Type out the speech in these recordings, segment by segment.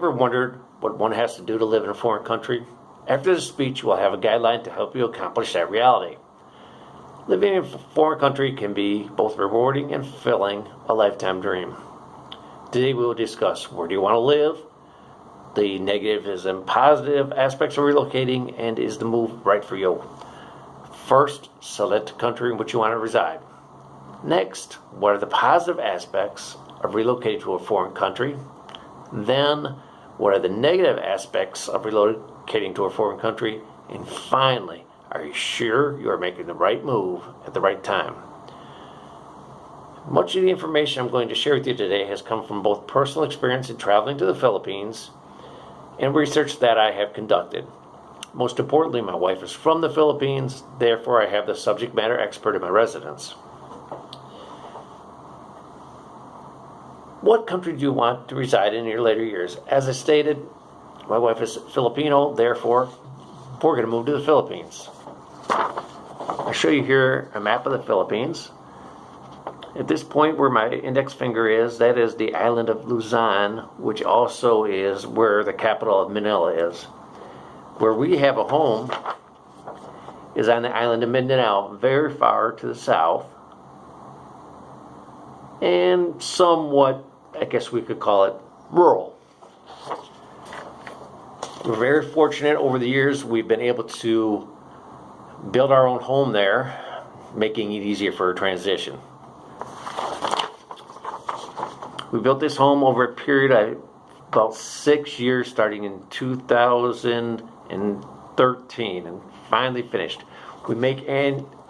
ever wondered what one has to do to live in a foreign country? After this speech, we'll have a guideline to help you accomplish that reality. Living in a foreign country can be both rewarding and fulfilling, a lifetime dream. Today we will discuss where do you want to live, the negative and positive aspects of relocating, and is the move right for you. First, select the country in which you want to reside. Next, what are the positive aspects of relocating to a foreign country? Then, what are the negative aspects of relocating to a foreign country? And finally, are you sure you are making the right move at the right time? Much of the information I'm going to share with you today has come from both personal experience in traveling to the Philippines and research that I have conducted. Most importantly, my wife is from the Philippines, therefore I have the subject matter expert in my residence. What country do you want to reside in your later years? As I stated, my wife is Filipino, therefore we're going to move to the Philippines. I'll show you here a map of the Philippines. At this point where my index finger is, that is the island of Luzon, which also is where the capital of Manila is. Where we have a home is on the island of Mindanao, very far to the south, and somewhat, I guess we could call it, rural. We're very fortunate over the years we've been able to build our own home there, making it easier for a transition. We built this home over a period of about 6 years, starting in 2013, and finally finished. We make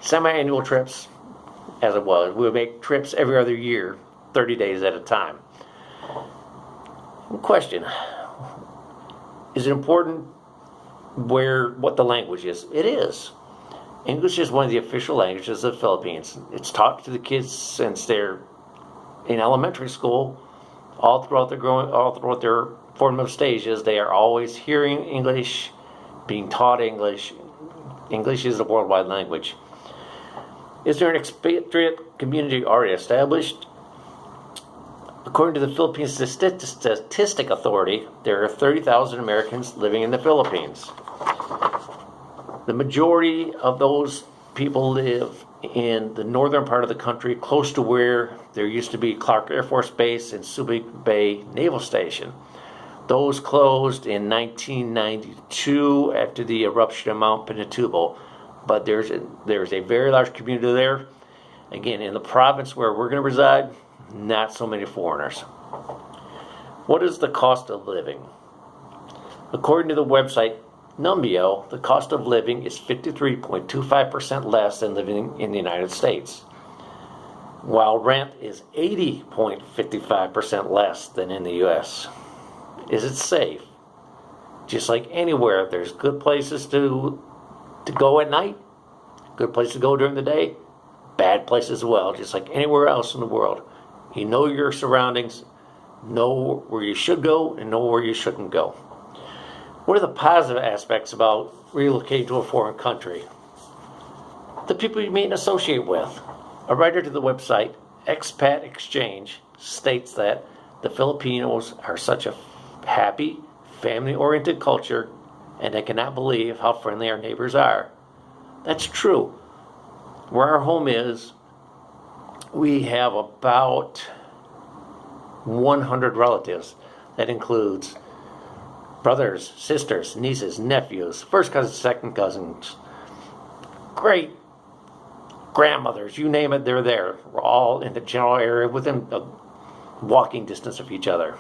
semi-annual trips, as it was. We would make trips every other year, 30 days at a time. Question: is it important what the language is? It is. English is one of the official languages of the Philippines. It's taught to the kids since they're in elementary school, all throughout their formative stages. They are always hearing English, being taught English. English is a worldwide language. Is there an expatriate community already established? According to the Philippine Statistic Authority, there are 30,000 Americans living in the Philippines. The majority of those people live in the northern part of the country, close to where there used to be Clark Air Force Base and Subic Bay Naval Station. Those closed in 1992 after the eruption of Mount Pinatubo. But there's a very large community there. Again, in the province where we're going to reside, not so many foreigners. What is the cost of living? According to the website Numbeo, the cost of living is 53.25% less than living in the United States, while rent is 80.55% less than in the U.S. Is it safe? Just like anywhere, there's good places to go at night, good places to go during the day, bad places as well, just like anywhere else in the world. You know your surroundings, know where you should go, and know where you shouldn't go. What are the positive aspects about relocating to a foreign country? The people you meet and associate with. A writer to the website Expat Exchange states that the Filipinos are such a happy, family-oriented culture, and they cannot believe how friendly our neighbors are. That's true. Where our home is, we have about 100 relatives. That includes brothers, sisters, nieces, nephews, first cousins, second cousins, great grandmothers, you name it, they're there. We're all in the general area within a walking distance of each other.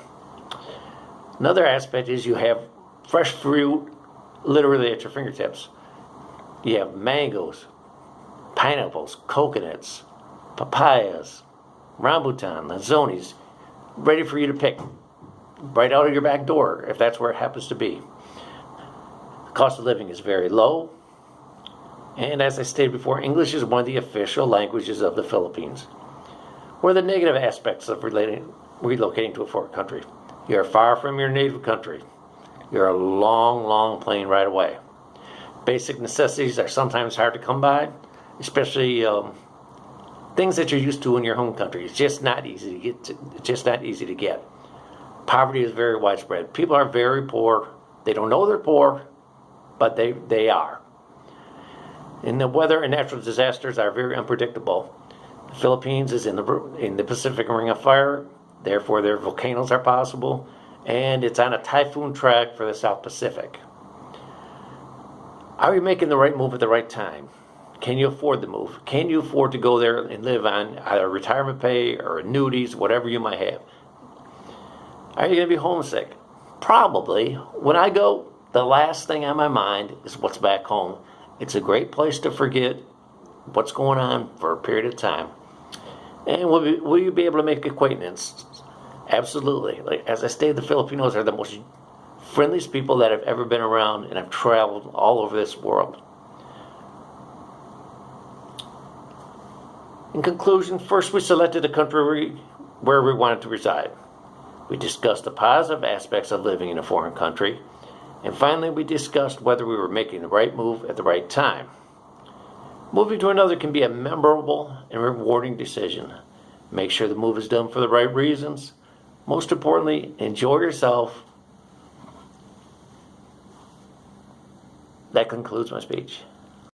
Another aspect is you have fresh fruit literally at your fingertips. You have mangoes, pineapples, coconuts, papayas, rambutan, lanzones, ready for you to pick right out of your back door, if that's where it happens to be. The cost of living is very low, and as I stated before, English is one of the official languages of the Philippines. What are the negative aspects of relocating to a foreign country? You're far from your native country. You're a long plane ride away. Basic necessities are sometimes hard to come by, especially things that you're used to in your home country. It's just not easy to get. Poverty is very widespread. People are very poor. They don't know they're poor, but they are. And the weather and natural disasters are very unpredictable. The Philippines is in the Pacific Ring of Fire, therefore their volcanoes are possible, and it's on a typhoon track for the South Pacific. Are you making the right move at the right time? Can you afford the move? Can you afford to go there and live on either retirement pay or annuities, whatever you might have? Are you going to be homesick? Probably. When I go, the last thing on my mind is what's back home. It's a great place to forget what's going on for a period of time. And will you be able to make acquaintances? Absolutely. Like, as I stated, the Filipinos are the most friendliest people that I've ever been around, and I've traveled all over this world. In conclusion, first we selected a country where we wanted to reside. We discussed the positive aspects of living in a foreign country. And finally, we discussed whether we were making the right move at the right time. Moving to another can be a memorable and rewarding decision. Make sure the move is done for the right reasons. Most importantly, enjoy yourself. That concludes my speech.